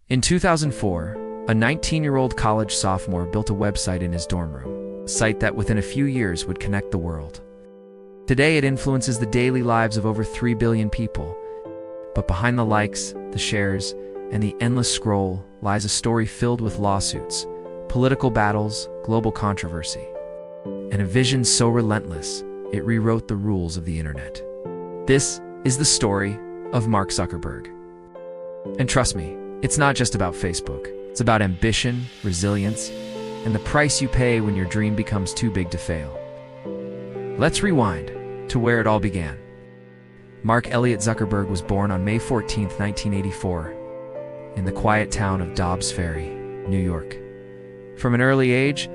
In 2004, a 19-year-old college sophomore built a website in his dorm room, a site that within a few years would connect the world. Today, it influences the daily lives of over 3 billion people. But behind the likes, the shares, and the endless scroll lies a story filled with lawsuits, political battles, global controversy, and a vision so relentless, it rewrote the rules of the internet. This is the story of Mark Zuckerberg. And trust me, it's not just about Facebook. It's about ambition, resilience, and the price you pay when your dream becomes too big to fail. Let's rewind to where it all began. Mark Elliott Zuckerberg was born on May 14, 1984, in the quiet town of Dobbs Ferry, New York. From an early age,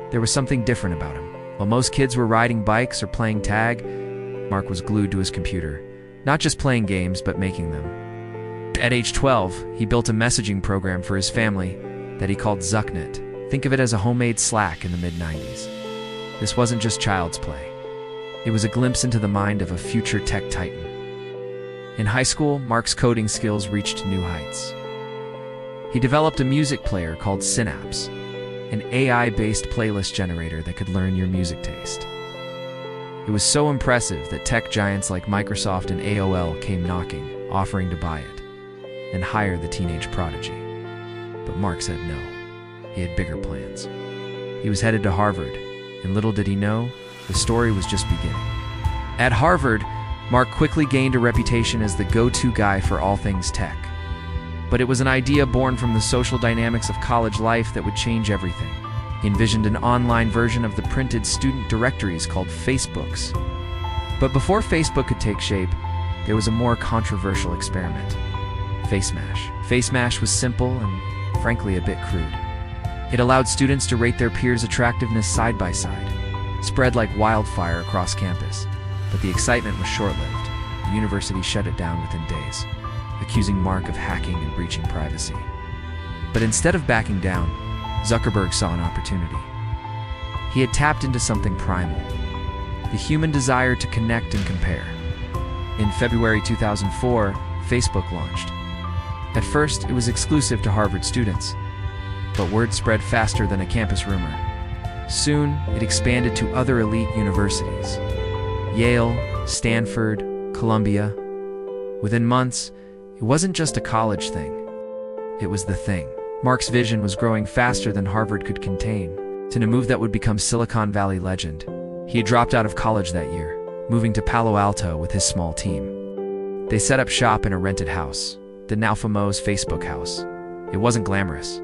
there was something different about him. While most kids were riding bikes or playing tag, Mark was glued to his computer, not just playing games, but making them. At age 12, he built a messaging program for his family that he called Zucknet. Think of it as a homemade Slack in the mid-90s. This wasn't just child's play. It was a glimpse into the mind of a future tech titan. In high school, Mark's coding skills reached new heights. He developed a music player called Synapse, an AI-based playlist generator that could learn your music taste. It was so impressive that tech giants like Microsoft and AOL came knocking, offering to buy it and hire the teenage prodigy. But Mark said no. He had bigger plans. He was headed to Harvard, and little did he know, the story was just beginning. At Harvard, Mark quickly gained a reputation as the go-to guy for all things tech. But it was an idea born from the social dynamics of college life that would change everything. He envisioned an online version of the printed student directories called Facebooks. But before Facebook could take shape, there was a more controversial experiment: FaceMash. FaceMash was simple and, frankly, a bit crude. It allowed students to rate their peers' attractiveness side by side, spread like wildfire across campus. But the excitement was short-lived. The university shut it down within days, accusing Mark of hacking and breaching privacy. But instead of backing down, Zuckerberg saw an opportunity. He had tapped into something primal, the human desire to connect and compare. In February 2004, Facebook launched. At first, it was exclusive to Harvard students, but word spread faster than a campus rumor. Soon, it expanded to other elite universities: Yale, Stanford, Columbia. Within months, it wasn't just a college thing. It was the thing. Mark's vision was growing faster than Harvard could contain, to a move that would become Silicon Valley legend. He had dropped out of college that year, moving to Palo Alto with his small team. They set up shop in a rented house, the now famous Facebook house. It wasn't glamorous,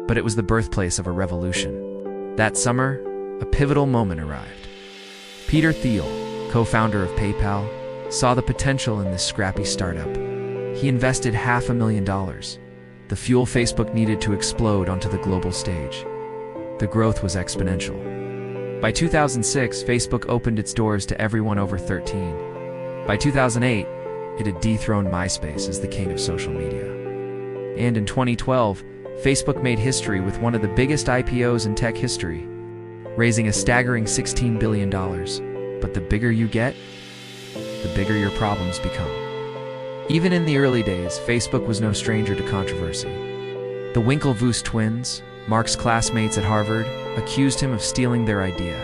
but it was the birthplace of a revolution. That summer, a pivotal moment arrived. Peter Thiel, co-founder of PayPal, saw the potential in this scrappy startup. He invested $500,000, the fuel Facebook needed to explode onto the global stage. The growth was exponential. By 2006, Facebook opened its doors to everyone over 13. By 2008, it had dethroned MySpace as the king of social media. And in 2012, Facebook made history with one of the biggest IPOs in tech history, raising a staggering $16 billion. But the bigger you get, the bigger your problems become. Even in the early days, Facebook was no stranger to controversy. The Winklevoss twins, Mark's classmates at Harvard, accused him of stealing their idea.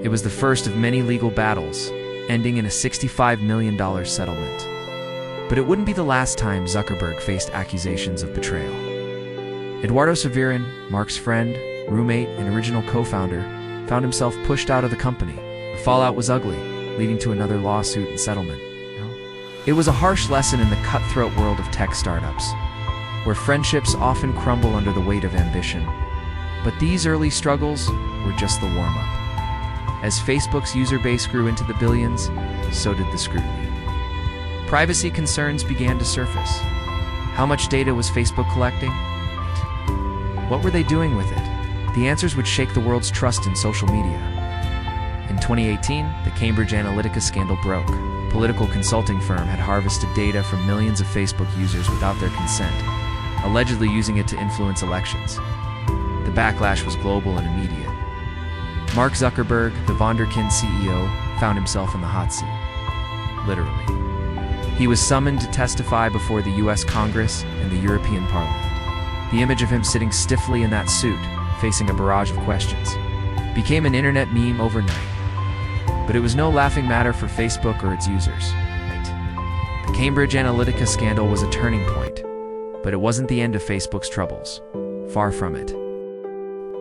It was the first of many legal battles, ending in a $65 million settlement. But it wouldn't be the last time Zuckerberg faced accusations of betrayal. Eduardo Severin, Mark's friend, roommate, and original co-founder, found himself pushed out of the company. The fallout was ugly, leading to another lawsuit and settlement. It was a harsh lesson in the cutthroat world of tech startups, where friendships often crumble under the weight of ambition. But these early struggles were just the warm-up. As Facebook's user base grew into the billions, so did the scrutiny. Privacy concerns began to surface. How much data was Facebook collecting? What were they doing with it? The answers would shake the world's trust in social media. In 2018, the Cambridge Analytica scandal broke. A political consulting firm had harvested data from millions of Facebook users without their consent, allegedly using it to influence elections. The backlash was global and immediate. Mark Zuckerberg, the Wunderkind CEO, found himself in the hot seat. Literally. He was summoned to testify before the US Congress and the European Parliament. The image of him sitting stiffly in that suit, facing a barrage of questions, became an internet meme overnight. But it was no laughing matter for Facebook or its users. The Cambridge Analytica scandal was a turning point, but it wasn't the end of Facebook's troubles. Far from it.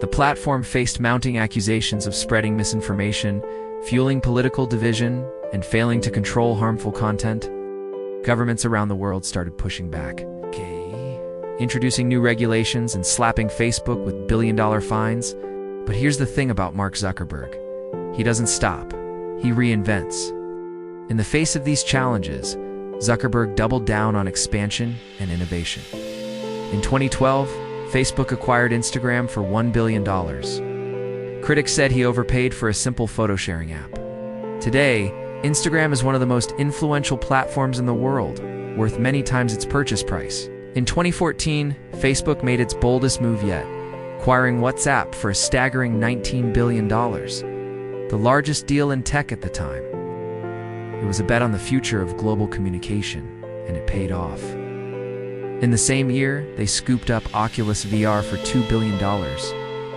The platform faced mounting accusations of spreading misinformation, fueling political division, and failing to control harmful content. Governments around the world started pushing back, introducing new regulations and slapping Facebook with billion-dollar fines. But here's the thing about Mark Zuckerberg. He doesn't stop. He reinvents. In the face of these challenges, Zuckerberg doubled down on expansion and innovation. In 2012, Facebook acquired Instagram for $1 billion. Critics said he overpaid for a simple photo-sharing app. Today, Instagram is one of the most influential platforms in the world, worth many times its purchase price. In 2014, Facebook made its boldest move yet, acquiring WhatsApp for a staggering $19 billion, the largest deal in tech at the time. It was a bet on the future of global communication, and it paid off. In the same year, they scooped up Oculus VR for $2 billion,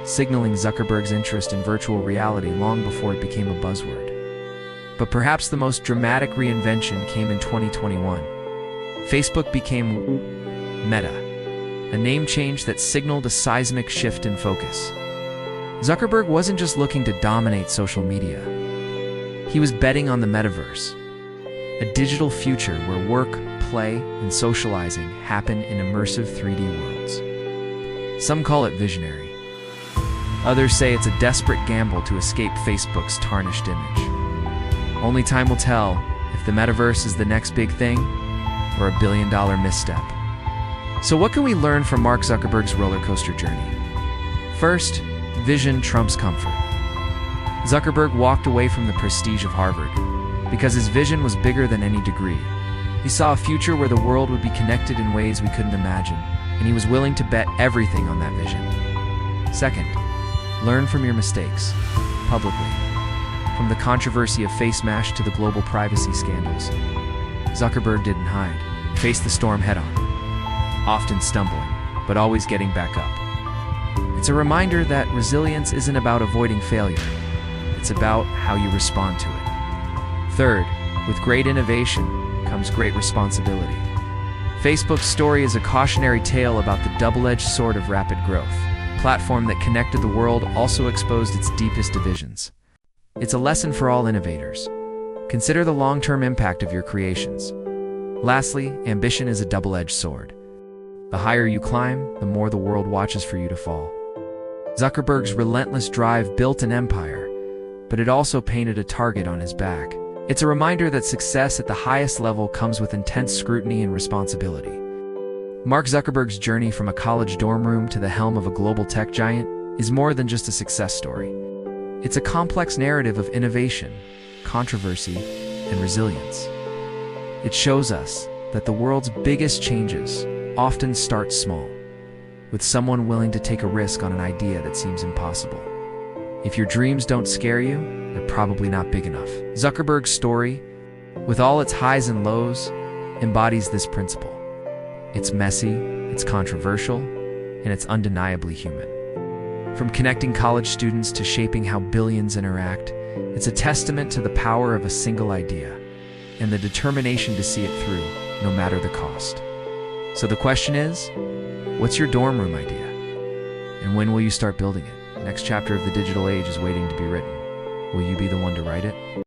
signaling Zuckerberg's interest in virtual reality long before it became a buzzword. But perhaps the most dramatic reinvention came in 2021. Facebook became Meta, a name change that signaled a seismic shift in focus. Zuckerberg wasn't just looking to dominate social media. He was betting on the metaverse, a digital future where work, play, and socializing happen in immersive 3D worlds. Some call it visionary. Others say it's a desperate gamble to escape Facebook's tarnished image. Only time will tell if the metaverse is the next big thing or a billion-dollar misstep. So what can we learn from Mark Zuckerberg's roller coaster journey? First, vision trumps comfort. Zuckerberg walked away from the prestige of Harvard because his vision was bigger than any degree. He saw a future where the world would be connected in ways we couldn't imagine, and he was willing to bet everything on that vision. Second, learn from your mistakes, publicly. From the controversy of Face Mash to the global privacy scandals, Zuckerberg didn't hide. He faced the storm head-on, often stumbling, but always getting back up. It's a reminder that resilience isn't about avoiding failure. It's about how you respond to it. Third, with great innovation comes great responsibility. Facebook's story is a cautionary tale about the double-edged sword of rapid growth. A platform that connected the world also exposed its deepest divisions. It's a lesson for all innovators. Consider the long-term impact of your creations. Lastly, ambition is a double-edged sword. The higher you climb, the more the world watches for you to fall. Zuckerberg's relentless drive built an empire, but it also painted a target on his back. It's a reminder that success at the highest level comes with intense scrutiny and responsibility. Mark Zuckerberg's journey from a college dorm room to the helm of a global tech giant is more than just a success story. It's a complex narrative of innovation, controversy, and resilience. It shows us that the world's biggest changes often start small, with someone willing to take a risk on an idea that seems impossible. If your dreams don't scare you, they're probably not big enough. Zuckerberg's story, with all its highs and lows, embodies this principle. It's messy, it's controversial, and it's undeniably human. From connecting college students to shaping how billions interact, it's a testament to the power of a single idea and the determination to see it through, no matter the cost. So the question is, what's your dorm room idea? And when will you start building it? The next chapter of the digital age is waiting to be written. Will you be the one to write it?